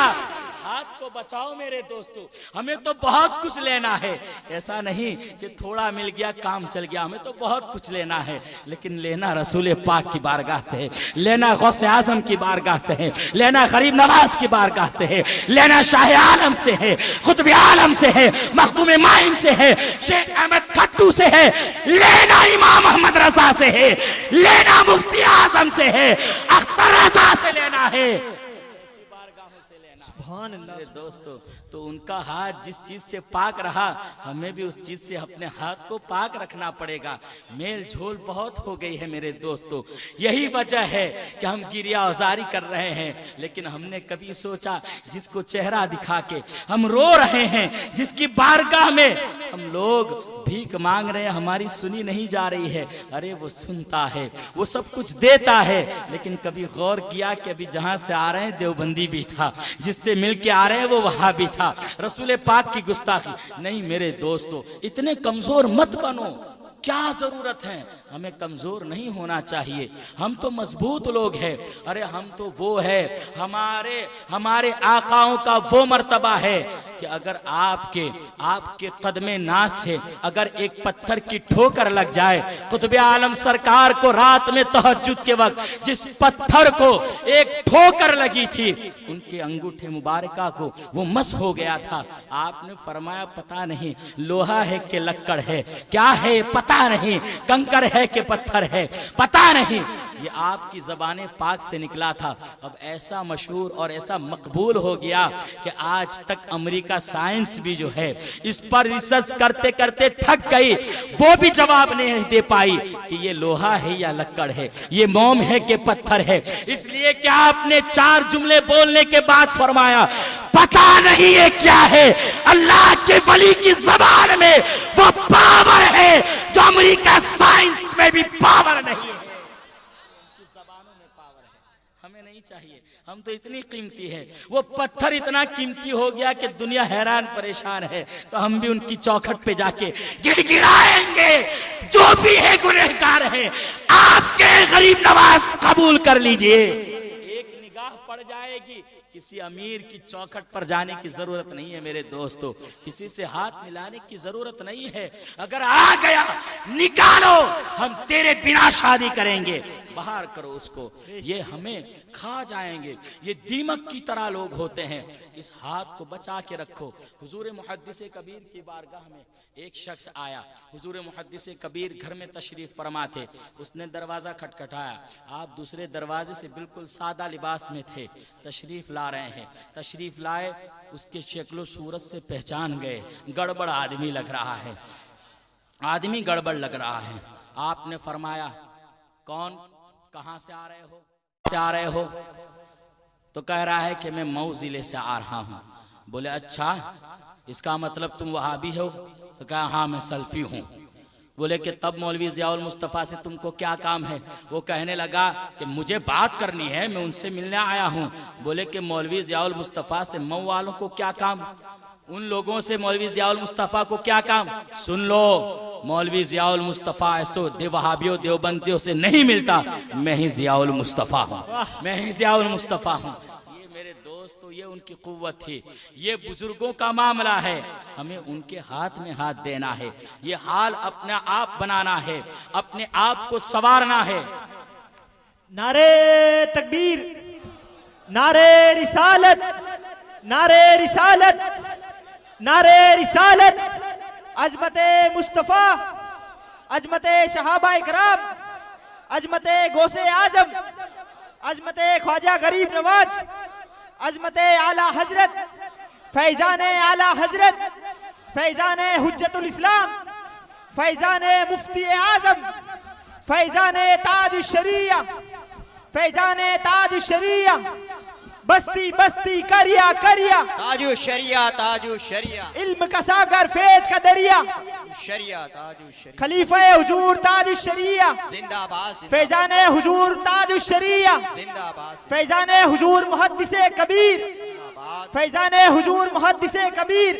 हाथ को बचाओ मेरे दोस्तों, हमें तो बहुत कुछ लेना है, ऐसा नहीं कि थोड़ा मिल गया काम चल गया, हमें तो बहुत कुछ लेना है, लेकिन लेना रसूल पाक की बारगाह से है, लेना गौसे आजम की बारगाह से है, लेना गरीब नवाज की बारगाह से है, लेना शाह आलम से है, खुतब आलम से है, मखदूम माइन से है, शेख अहमद खट्टू से है, लेना इमाम अहमद रजा से है, लेना मुफ्ती आजम से है, अख्तर रजा से लेना है, दोस्तों। तो उनका हाथ जिस चीज से पाक रहा, हमें भी उस चीज से अपने हाथ को पाक रखना पड़ेगा। मेल झोल बहुत हो गई है मेरे दोस्तों, यही वजह है कि हम गिरिया औजारी कर रहे हैं, लेकिन हमने कभी सोचा जिसको चेहरा दिखा के हम रो रहे हैं, जिसकी बारगाह में हम लोग भीख मांग रहे हैं, हमारी सुनी नहीं जा रही है, अरे वो सुनता है, वो सब कुछ देता है, लेकिन कभी गौर किया कि अभी जहां से आ रहे हैं देवबंदी भी था, जिससे मिल के आ रहे हैं वो वहां भी था, रसूल पाक की गुस्ताखी नहीं। मेरे दोस्तों इतने कमजोर मत बनो, क्या जरूरत है, हमें कमजोर नहीं होना चाहिए, हम तो मजबूत लोग हैं। अरे हम तो वो है, हमारे आकाओं का वो मर्तबा है कि अगर आपके कदमे नाज से अगर एक पत्थर की ठोकर लग जाए, कुतुब आलम सरकार को रात में तहज्जुद के वक्त जिस पत्थर को एक ठोकर लगी थी, उनके अंगूठे मुबारका को वो मस हो गया था। आपने फरमाया पता नहीं लोहा है कि लक्कड़ है, क्या है पता नहीं, कंकर है कि पत्थर है पता नहीं, ये आपकी ज़बाने पाक से निकला था। अब ऐसा मशहूर और ऐसा मकबूल हो गया कि आज तक अमेरिका साइंस भी जो है इस पर रिसर्च करते करते थक गई, वो भी जवाब नहीं दे पाई कि ये लोहा है या लक्कड़ है, ये मोम है कि पत्थर है। इसलिए क्या आपने 4 जुमले बोलने के बाद फरमाया पता नहीं ये क्या है, अल्लाह के वली की ज़बान में वो पावर है जो अमेरिका साइंस में भी पावर नहीं है, ज़बानों में पावर है। हमें नहीं चाहिए, हम तो इतनी कीमती है, वो पत्थर इतना कीमती हो गया कि दुनिया हैरान परेशान है, तो हम भी उनकी चौखट पे जाके गिड़गिड़ाएंगे, जो भी है गुनहगार है, आपके गरीब नवाज कबूल कर लीजिए। एक निगाह पड़ जाएगी किसी अमीर की चौखट पर जाने की जरूरत नहीं है मेरे दोस्तों, किसी से हाथ मिलाने की जरूरत नहीं है। अगर आ गया निकालो, हम तेरे बिना शादी करेंगे, बाहर करो उसको, ये हमें खा जाएंगे। ये दीमक की तरह लोग होते हैं, इस हाथ को बचा के रखो। हुजूर मुहद्दिस कबीर की बारगाह में एक शख्स आया। हुजूर मुहद्दिस कबीर घर में तशरीफ फरमा थे। उसने दरवाजा खटखटाया। आप दूसरे दरवाजे से बिल्कुल सादा लिबास में थे, तशरीफ ला रहे हैं। तशरीफ लाए, उसके शक्लो सूरत से पहचान गए, गड़बड़ आदमी लग रहा है, आदमी गड़बड़ लग रहा है। आपने फरमाया, कौन, कहां से आ रहे हो? तो कह रहा है कि मैं मऊ जिले से आ रहा हूं। बोले अच्छा, इसका मतलब तुम वहाबी हो? तो कहा हाँ मैं सल्फी हूं। बोले कि तब मौलवी ज़ियाउल मुस्तफ़ा से तुमको क्या काम है? वो कहने लगा कि मुझे बात करनी है, मैं उनसे मिलने आया हूं। बोले कि मौलवी ज़ियाउल मुस्तफ़ा से मऊ वालों को क्या काम? उन लोगों से मौलवी ज़ियाउल मुस्तफ़ा को क्या काम? सुन लो, मौलवी ज़ियाउल मुस्तफ़ा ऐसो वहाबियों देवबंदियों से नहीं मिलता, मैं ही ज़ियाउल मुस्तफ़ा हूँ, मैं ही ज़ियाउल मुस्तफ़ा हूँ। ये मेरे दोस्तों, ये उनकी कुव्वत थी, ये बुजुर्गों का मामला है। हमें उनके हाथ में हाथ देना है, ये हाल अपना आप बनाना है, अपने आप को संवारना है। नारे तकबीर, नारे रिसालत, नारे रिसालत, नारे रिसालत। अजमते मुस्तफ़ा, अजमते शहाबाए कराम, अजमते गौसे आजम, अजमते ख्वाजा गरीब नवाज, अजमते आला हजरत, फैजाने आला हजरत, फैजाने हुज्जतुल इस्लाम, फैजाने मुफ्ती आजम, फैजाने ताज शरिया, फैजाने ताज शरिया, बस्ती बस्ती करिया करिया, ताजु शरिया, ताजु शरिया, इल्म का सागर फैज का दरिया, शरिया ताजु शरिया, खलीफा हुजूर ताज शरिया, जिंदाबाद, फैजाने हुजूर ताज शरिया, जिंदाबाद, फैजाने हुजूर मुहद्दिसे कबीर, फैजाने हुजूर मुहद्दिसे कबीर,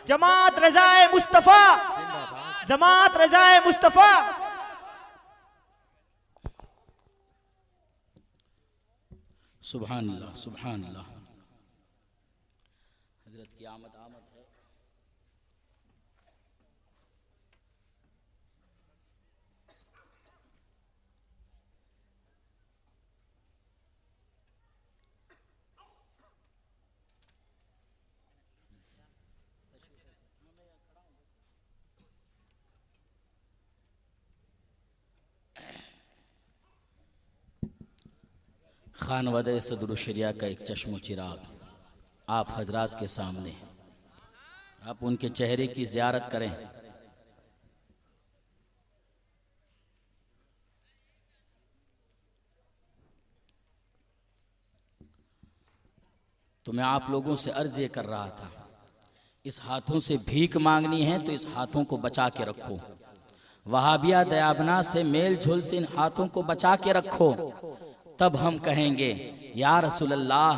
जमात रज़ाए मुस्तफ़ा, जमात रज़ाए मुस्तफ़ा। सुभान अल्लाह, सुभान अल्लाह। हजरत की आमद है। खानवादे सदर शरिया का एक चश्मो चिराग आप हजरात के सामने, आप उनके चेहरे की ज़ियारत करें। तो मैं आप लोगों से अर्ज ये कर रहा था, इस हाथों से भीख मांगनी है तो इस हाथों को बचा के रखो। वहाबिया दयाबना से मेल झोल से इन हाथों को बचा के रखो, तब हम कहेंगे या रसूल अल्लाह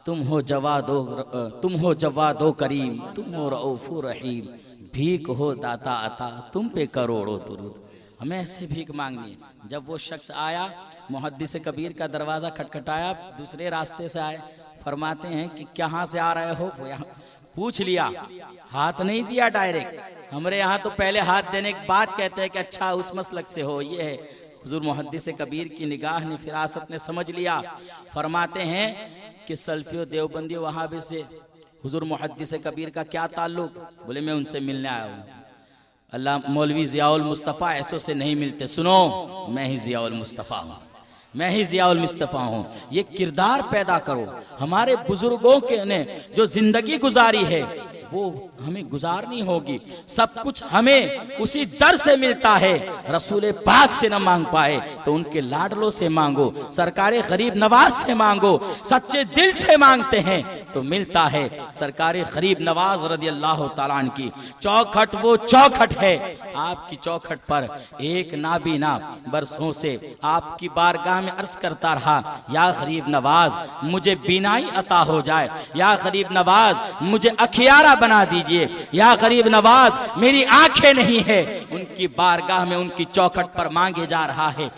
तुम हो जवादो करीम, तुम हो रऊफ़ुर रहीम, भीख हो दाता अता, तुम पे करोड़ों दुरूद। हमें ऐसे भीख मांगनी है। जब वो शख्स आया, मुहद्दिस कबीर का दरवाज़ा खटखटाया, दूसरे रास्ते से आए, फरमाते हैं कि कहाँ से आ रहे हो? वो यहाँ पूछ लिया, हाथ नहीं दिया डायरेक्ट। हमारे यहाँ तो पहले हाथ देने के बाद कहते हैं कि अच्छा उस मसलक से हो, ये है। हुजूर मुहद्दिस कबीर की निगाह ने, फिरासत ने समझ लिया। फरमाते हैं कि सल्फियों देवबंदियों वहाबी से हुजूर मुहद्दिस कबीर का क्या ताल्लुक? बोले मैं उनसे मिलने आया हूँ। अल्लाह मौलवी ज़ियाउल मुस्तफ़ा ऐसों से नहीं मिलते। सुनो, मैं ही ज़ियाउल मुस्तफ़ा हूँ, मैं ही ज़ियाउल मुस्तफ़ा हूँ। ये किरदार पैदा करो। हमारे बुजुर्गों के ने जो जिंदगी गुजारी है वो हमें गुजारनी होगी। सब कुछ हमें उसी दर से मिलता है। रसूल पाक से न मांग पाए तो उनके लाडलों से मांगो, सरकारे गरीब नवाज से मांगो, सच्चे दिल से मांगते हैं तो मिलता है सरकार गरीब नवाज रज़ी अल्लाह ताला अन्हु की चौखट। वो चौखट है आपकी चौखट पर एक नाबीना बरसों से आपकी बारगाह में अर्ज करता रहा, या गरीब नवाज मुझे बीनाई अता हो जाए, या गरीब नवाज मुझे अखियारा बना दीजिए, या गरीब नवाज मेरी आंखें नहीं है। उनकी बारगाह में उनकी चौखट पर मांगे जा रहा है।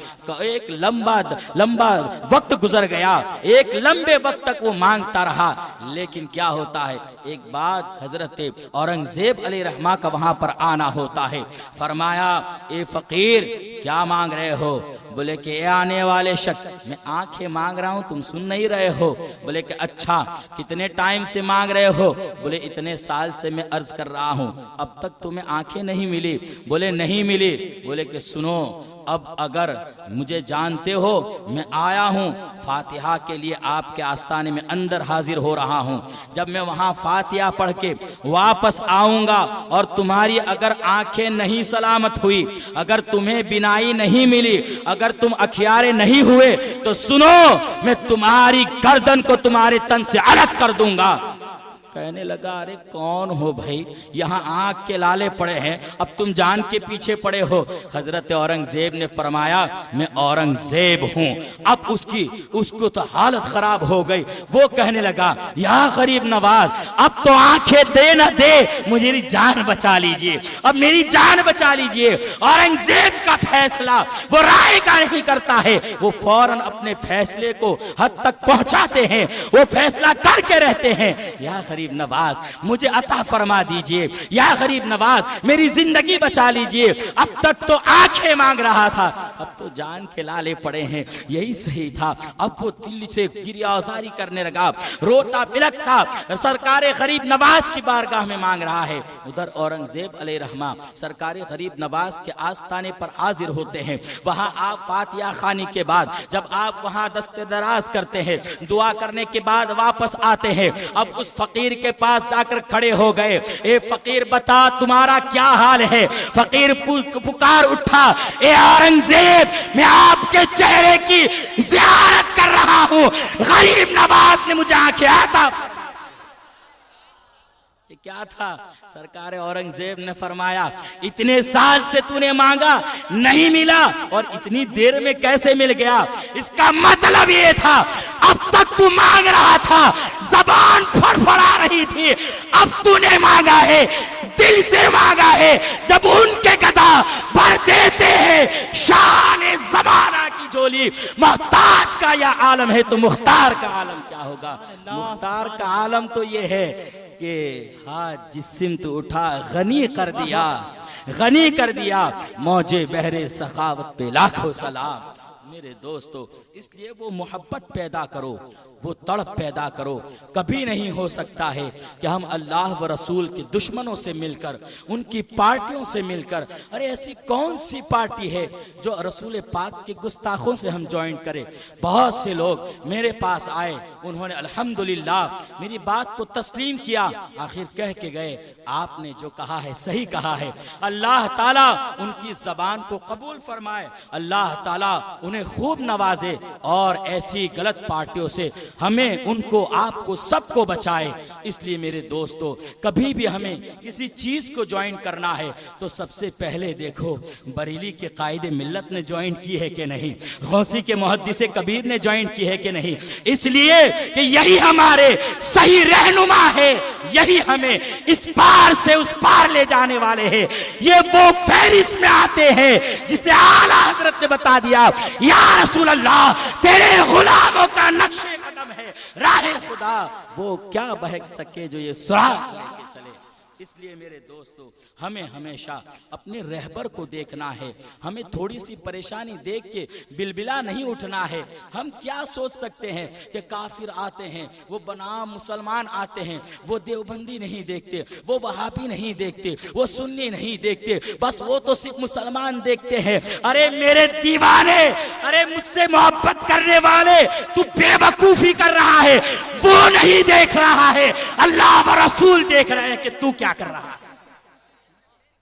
एक लंबा वक्त गुजर गया, एक लंबे वक्त तक वो मांगता रहा, लेकिन क्या होता है, एक बात हजरत औरंगजेब अलैहिर्रहमा का वहां पर आना होता है। फरमाया, ए फकीर क्या मांग रहे हो? बोले कि आने वाले शख्स, मैं आंखें मांग रहा हूं, तुम सुन नहीं रहे हो। बोले कि अच्छा, कितने टाइम से मांग रहे हो? बोले इतने साल से मैं अर्ज कर रहा हूं, अब तक तुम्हें आंखें नहीं मिली? बोले नहीं मिली। बोले कि सुनो, अब अगर मुझे जानते हो, मैं आया हूं फातिहा के लिए आपके आस्थाने में अंदर हाजिर हो रहा हूं। जब मैं वहां फातिहा पढ़ के वापस आऊंगा और तुम्हारी अगर आंखें नहीं सलामत हुई, अगर तुम्हें बिनाई नहीं मिली, अगर तुम अखियारे नहीं हुए, तो सुनो, मैं तुम्हारी गर्दन को तुम्हारे तन से अलग कर दूंगा। कहने लगा, अरे कौन हो भाई, यहाँ आंख के लाले पड़े हैं, अब तुम जान के पीछे पड़े हो। हजरत औरंगजेब ने फरमाया, मैं औरंगजेब हूँ। अब उसको तो हालत खराब हो गई। वो कहने लगा, या गरीब नवाज अब तो आंखें दे न दे, मुझे जान बचा लीजिए, अब मेरी जान बचा लीजिए। औरंगजेब का फैसला वो राय का नहीं करता है, वो फौरन अपने फैसले को हद तक पहुंचाते हैं, वो फैसला करके रहते हैं। या गरीब नवाज मुझे अता फरमा दीजिए, या गरीब नवाज मेरी जिंदगी बचा लीजिए। अब तक तो आंखें मांग रहा था, अब तो जान के लाले पड़े हैं, यही सही था। अब वो दिल से गिरियाजारी करने लगा, रोता बिलखता सरकार गरीब नवाज की बारगाह में मांग रहा है। उधर औरंगजेब अलैहिर्रहमा सरकार गरीब नवाज के आस्थाने पर हाजिर होते हैं। वहां आप फातिहा खानी के बाद जब आप वहां दस्ते दराज करते हैं, दुआ करने के बाद वापस आते हैं। अब उस फकीर के पास जाकर खड़े हो गए, ए फकीर बता तुम्हारा क्या हाल है? फकीर पुकार उठा, ए औरंगजेब मैं आपके चेहरे की ज़ियारत कर रहा हूं, गरीब नवाज ने मुझे आंखें आता। ये क्या था? सरकार औरंगजेब ने फरमाया, इतने साल से तूने मांगा नहीं मिला और इतनी देर में कैसे मिल गया? इसका मतलब ये था, अब तक तू मांग रहा था, जबान फड़फड़ा रही थी, अब तूने मांगा है, दिल से मांगा है। जब उनके गदा भर देते हैं शान ज़माना की झोली, मुख्ताज का यह आलम है तो मुख्तार का आलम क्या होगा? मुख्तार का आलम तो ये है कि हाथ जिस्म तो उठा गनी कर दिया, गनी कर दिया, मौजे बहरे सखावत पे लाखों सलाम। मेरे दोस्तों, इसलिए वो मोहब्बत पैदा करो, वो तड़प पैदा करो। कभी नहीं हो सकता है कि हम अल्लाह व रसूल के दुश्मनों से मिलकर, उनकी पार्टियों से मिलकर, अरे ऐसी कौन सी पार्टी है जो रसूल पाक के गुस्ताखों से हम ज्वाइन करें? बहुत से लोग मेरे पास आए, उन्होंने अल्हम्दुलिल्लाह मेरी बात को तस्लीम किया, आखिर कह के गए, आपने जो कहा है सही कहा है। अल्लाह ताला उनकी जबान को कबूल फरमाए, अल्लाह ताला उन्हें खूब नवाजे और ऐसी गलत पार्टियों से हमें, उनको, आपको, सबको बचाए। इसलिए मेरे दोस्तों, कभी भी हमें किसी चीज को ज्वाइन करना है तो सबसे पहले देखो बरेली के कायदे मिल्लत ने ज्वाइन की है कि नहीं, गौसी के मुहद्दिसे कबीर ने ज्वाइन की है कि नहीं, इसलिए कि यही हमारे सही रहनुमा है, यही हमें इस पार से उस पार ले जाने वाले हैं। ये वो फहरिस्त में आते हैं जिसे आला हजरत ने बता दिया, या रसूल अल्लाह तेरे गुलामों का नक्शे कदम है राहे खुदा, वो क्या बहक सके जो ये सुराग लेके चले। इसलिए मेरे दोस्तों, हमें हमेशा अपने रहबर को देखना है, हमें थोड़ी सी परेशानी देख के बिलबिला नहीं उठना है। हम क्या सोच सकते हैं कि काफिर आते हैं, वो बनाम मुसलमान आते हैं, वो देवबंदी नहीं देखते, वो वहाबी नहीं देखते, वो सुन्नी नहीं देखते, बस वो तो सिर्फ मुसलमान देखते हैं। अरे मेरे दीवाने, अरे मुझसे मोहब्बत करने वाले, तू बेवकूफी कर रहा है, वो नहीं देख रहा है, अल्लाह व रसूल देख रहे हैं कि तू क्या कर रहा है,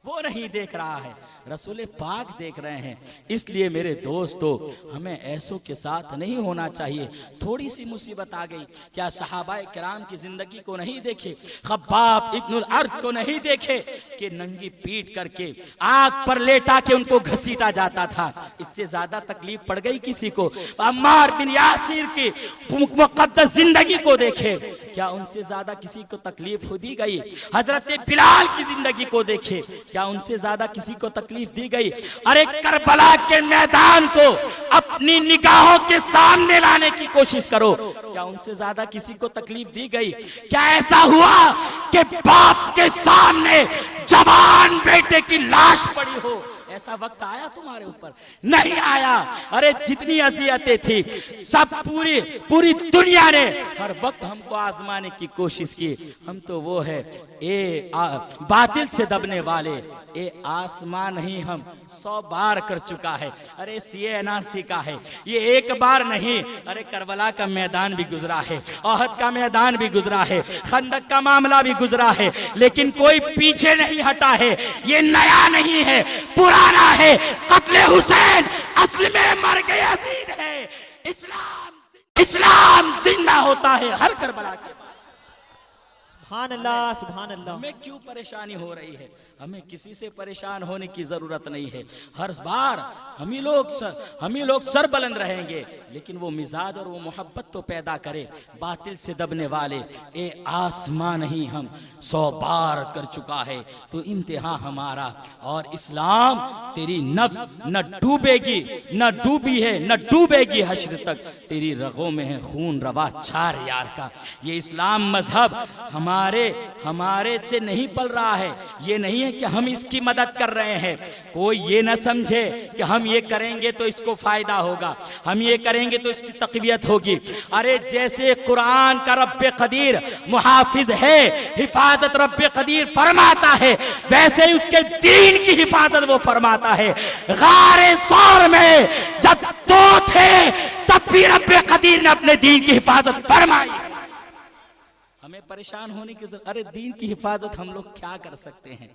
वो नहीं देख रहा है। रसूल पाक देख रहे हैं। इसलिए मेरे दोस्तों, हमें ऐसों के साथ नहीं होना चाहिए। थोड़ी सी मुसीबत आ गई, क्या सहाबाए किराम की जिंदगी को नहीं देखे, खब्बाब इब्नुल अर्द को नहीं देखे कि नंगी पीट करके आग पर लेटा के उनको घसीटा जाता था। इससे ज्यादा तकलीफ पड़ गई किसी को? अम्मार बिन यासिर की मुकद्दस जिंदगी को देखे, क्या उनसे ज्यादा किसी को तकलीफ हो दी गई? हजरत बिलाल की जिंदगी को देखे, क्या उनसे ज्यादा किसी को तकलीफ दी गई? अरे करबला के मैदान को अपनी निगाहों के सामने लाने की कोशिश करो, क्या उनसे ज्यादा किसी को तकलीफ दी गई? क्या ऐसा हुआ कि बाप के सामने जवान बेटे की लाश पड़ी हो? ऐसा वक्त आया तुम्हारे ऊपर? नहीं आया। अरे जितनी अजियतें थी सब पूरी दुनिया ने हर वक्त हमको आजमाने की कोशिश की। हम तो वो है बातिल से दबने वाले, आसमान नहीं हम 100 बार कर चुका है। अरे सीए NRC का है ये एक बार नहीं, अरे करबला का मैदान भी गुजरा है, ओहद का मैदान भी गुजरा है, खंदक का मामला भी गुजरा है, लेकिन कोई पीछे नहीं हटा है। ये नया नहीं है, पुराना है। कत्ले हुसैन असल में मर गए अजीज है। इस्लाम जिंदा होता है हर करबला के। सुभान अल्लाह, सुभान अल्लाह। हमें क्यों परेशानी हो रही है? हमें किसी से परेशान होने की जरूरत नहीं है। हर बार हम ही लोग सर बुलंद रहेंगे, लेकिन वो मिजाज और वो मोहब्बत तो पैदा करे। बातिल से दबने वाले आसमान नहीं हम 100 बार कर चुका है, तो इम्तिहान हमारा। और इस्लाम तेरी नफ्स न डूबेगी, न डूबी है, न डूबेगी हश्र तक। तेरी रगों में है खून रवा 4 यार का। ये इस्लाम मजहब हमारे से नहीं पल रहा है। ये नहीं है कि हम इसकी मदद कर रहे हैं। कोई ये ना समझे कि हम ये करेंगे तो इसको फायदा होगा, हम ये करेंगे तो इसकी तकवीयत होगी। अरे जैसे कुरान का रब्बे कदीर मुहाफिज है, हिफाजत रब्बे कदीर फरमाता है, वैसे ही उसके दीन की हिफाजत वो फरमाता है। गारे सौर में जब 2 थे तब भी रब्बे कदीर ने अपने दीन की हिफाजत फरमाई। हमें परेशान होने की जरूरत, अरे दीन की हिफाजत हम लोग क्या कर सकते हैं?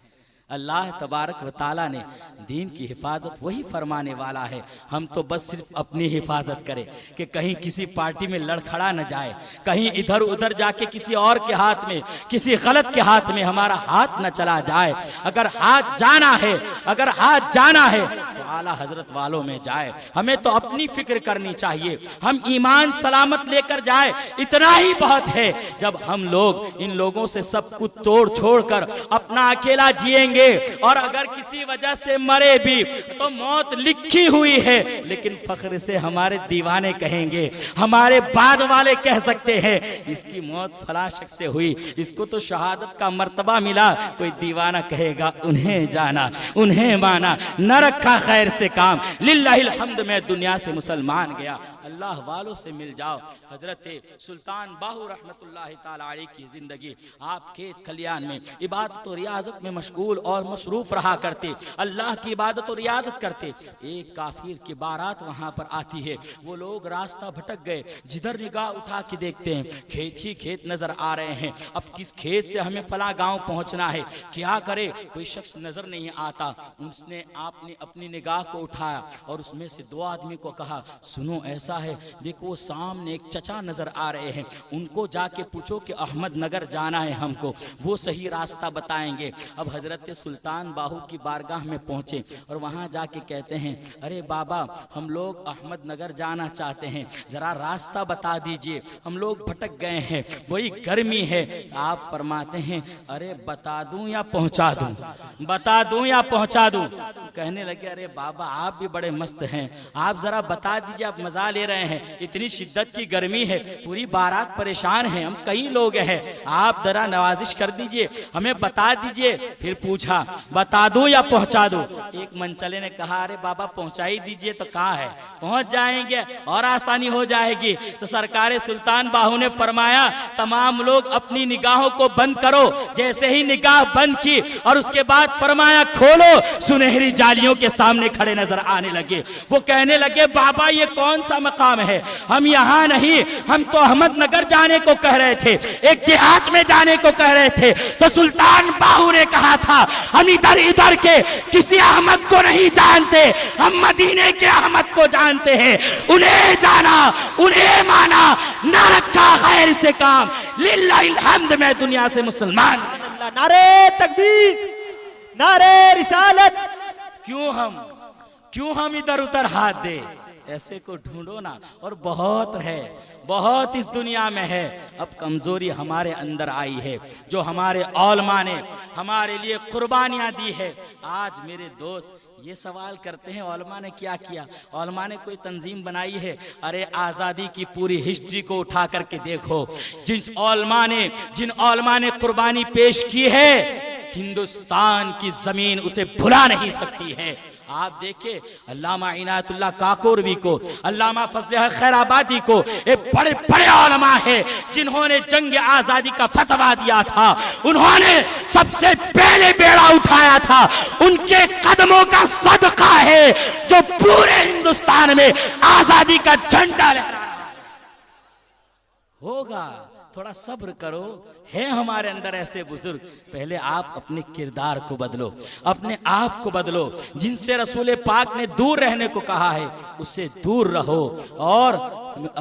अल्लाह तबारक व ताला ने दीन की हिफाजत वही फरमाने वाला है। हम तो बस सिर्फ अपनी हिफाजत करें कि कहीं किसी पार्टी में लड़खड़ा न जाए, कहीं इधर उधर जाके किसी और के हाथ में, किसी गलत के हाथ में हमारा हाथ न चला जाए। अगर हाथ जाना है तो आला हजरत वालों में जाए। हमें तो अपनी फिक्र करनी चाहिए, हम ईमान सलामत लेकर जाए, इतना ही बहुत है। जब हम लोग इन लोगों से सब कुछ तोड़ छोड़ कर अपना अकेला जिएंगे, और अगर किसी वजह से मरे भी तो मौत लिखी हुई है, लेकिन फख्र से हमारे दीवाने कहेंगे, हमारे बाद वाले कह सकते हैं इसकी मौत फलां शख्स से हुई, इसको तो शहादत का मर्तबा मिला। कोई दीवाना कहेगा उन्हें जाना, उन्हें माना, न रखा खैर से काम, लिल्लाहिल हम्द में दुनिया से मुसलमान गया। अल्लाह वालों से मिल जाओ। हजरत सुल्तान बाहू रहमतुल्लाह ताला अलैह की जिंदगी आप खेत खलियान में इबादत और रियाजत में मशगूल और मसरूफ रहा करते, अल्लाह की इबादत और रियाजत करते। एक काफिर की बारात वहां पर आती है, वो लोग रास्ता भटक गए, जिधर निगाह उठा के देखते हैं खेत ही खेत नजर आ रहे हैं। अब किस खेत से हमें फला गांव पहुंचना है, क्या करे? कोई शख्स नजर नहीं आता। उसने आपने अपनी निगाह को उठाया और उसमें से 2 आदमी को कहा, सुनो ऐसा है, देखो सामने एक चचा नजर आ रहे हैं, उनको जाके पूछो कि अहमदनगर जाना है हमको, वो सही रास्ता बताएंगे। अब हजरत सुल्तान बाहू की बारगाह में पहुंचे और वहां जाके कहते हैं, अरे बाबा हम लोग अहमदनगर जाना चाहते हैं, जरा रास्ता बता दीजिए, हम लोग भटक गए हैं, बड़ी गर्मी है। आप फरमाते हैं, अरे बता दूं या पहुंचा दूं, बता दूं या पहुंचा दूं? कहने लगे, अरे बाबा आप भी बड़े मस्त हैं, आप जरा बता दीजिए, आप मजा ले रहे हैं, इतनी शिद्दत की गर्मी है, पूरी बारात परेशान है, हम कई लोग हैं, आप जरा नवाजिश कर दीजिए, हमें बता दीजिए। फिर पूछा, बता दूं या पहुंचा दूं? एक मनचले ने कहा, अरे बाबा पहुंचा ही दीजिए तो कहाँ है, पहुंच जाएंगे और आसानी हो जाएगी। तो सरकार सुल्तान बाहू ने फरमाया, तमाम लोग अपनी निगाहों को बंद करो। जैसे ही निगाह बंद की और उसके बाद फरमाया, खोलो, सुनहरी जालियों के सामने सामने खड़े नजर आने लगे। वो कहने लगे बाबा ये कौन सा मकाम है, हम यहाँ नहीं, हम तो अहमदनगर जाने को कह रहे थे, एक देहात में जाने को कह रहे थे। तो सुल्तान बाहू ने कहा था हम इधर इधर के किसी अहमद को नहीं जानते, हम मदीने के अहमद को जानते हैं। उन्हें जाना, उन्हें माना, न रखा खैर से काम, लिल्लाहिल हम्द। मैं दुनिया से मुसलमान। नारे तकबीर, नारे रिसालत। क्यों हम इधर उधर हाथ दे? ऐसे को ढूंढो ना। और बहुत है, बहुत इस दुनिया में है। अब कमजोरी हमारे अंदर आई है, जो हमारे औलमा ने हमारे लिए कुर्बानियां दी है। आज मेरे दोस्त ये सवाल करते हैं औलमा ने क्या किया, औलमा ने कोई तंजीम बनाई है? अरे आज़ादी की पूरी हिस्ट्री को उठा करके देखो, जिन औलमा ने कुर्बानी पेश की है, हिंदुस्तान की जमीन उसे भुला नहीं सकती है। आप देखिए अल्लामा इनायतुल्लाह काकोरवी को, अल्लामा फजल खैराबादी को, एक बड़े बड़े उलमा है जिन्होंने जंग आजादी का फतवा दिया था। उन्होंने सबसे पहले बेड़ा उठाया था। उनके कदमों का सदका है जो पूरे हिंदुस्तान में आजादी का झंडा लहरा होगा। थोड़ा सब्र करो, है हमारे अंदर ऐसे बुजुर्ग। पहले आप अपने किरदार को बदलो, अपने आप को बदलो। जिनसे रसूल पाक ने दूर रहने को कहा है उससे दूर रहो, और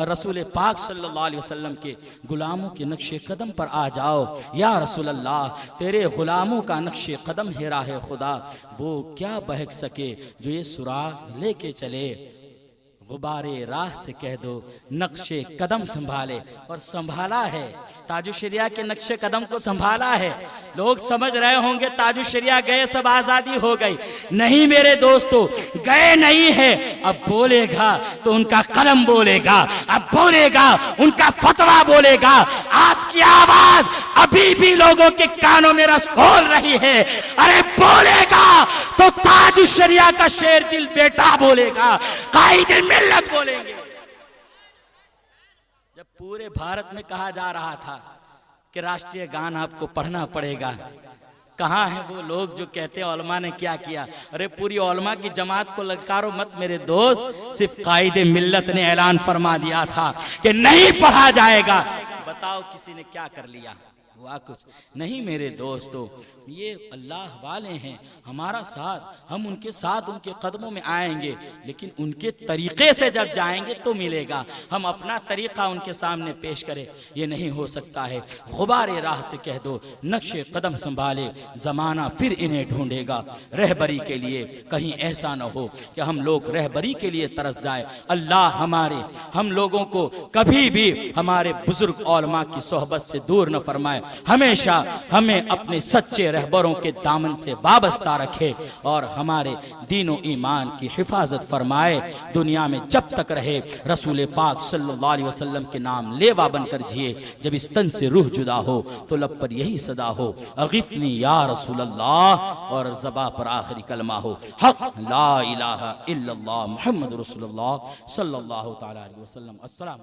रसूल पाक सल्लल्लाहु अलैहि वसल्लम के गुलामों के नक्शे कदम पर आ जाओ। या रसूल अल्लाह, तेरे गुलामों का नक्शे कदम है राह खुदा, वो क्या बहक सके जो ये सुराग लेके चले। गुबारे राह से कह दो नक्शे कदम संभाले। और संभाला है, ताजुशरिया के नक्शे कदम को संभाला है। लोग समझ रहे होंगे ताजुशरिया गए सब आजादी हो गई। नहीं मेरे दोस्तों, गए नहीं है। अब बोलेगा तो उनका कलम बोलेगा, अब बोलेगा उनका फतवा बोलेगा। आपकी आवाज अभी भी लोगों के कानों में रस घोल रही है। अरे बोलेगा तो ताजुशरिया का शेर दिल बेटा बोलेगा, कायदे मिल्लत बोलेंगे। जब पूरे भारत में कहा जा रहा था कि राष्ट्रीय गान आपको पढ़ना पड़ेगा, कहाँ है वो लोग जो कहते हैं उलमा ने क्या किया? अरे पूरी उलमा की जमात को ललकारो मत मेरे दोस्त, सिर्फ कायदे मिल्लत ने ऐलान फरमा दिया था कि नहीं पढ़ा जाएगा। बताओ किसी ने क्या कर लिया? हुआ कुछ नहीं मेरे दोस्तों। ये अल्लाह वाले हैं, हमारा साथ, हम उनके साथ उनके कदमों में आएंगे, लेकिन उनके तरीके से जब जाएंगे तो मिलेगा। हम अपना तरीका उनके सामने पेश करें, ये नहीं हो सकता है। गुबारे राह से कह दो नक्शे कदम संभाले, जमाना फिर इन्हें ढूंढेगा रहबरी के लिए। कहीं ऐसा न हो कि हम लोग रहबरी के लिए तरस जाए। अल्लाह हम लोगों को कभी भी हमारे बुजुर्ग औलमा की सोहबत से दूर न फरमाए। हमेशा हमें अपने सच्चे रहबरों के दामन से वाबस्ता रखे और हमारे दीनो ईमान की हिफाजत फरमाए। दुनिया में जब तक रहे रसूल पाक सल्लल्लाहु अलैहि वसल्लम के नाम लेवा बनकर जिए। जब इस तन से रूह जुदा हो तो लब पर यही सदा हो, अगिफनी या रसूल अल्लाह, और ज़बा पर आखिरी कलमा हो हक ला इलाहा इल्लल्लाह मुहम्मद रसूलुल्लाह सल्लल्लाहु तआला अलैहि वसल्लम। अस्सलाम।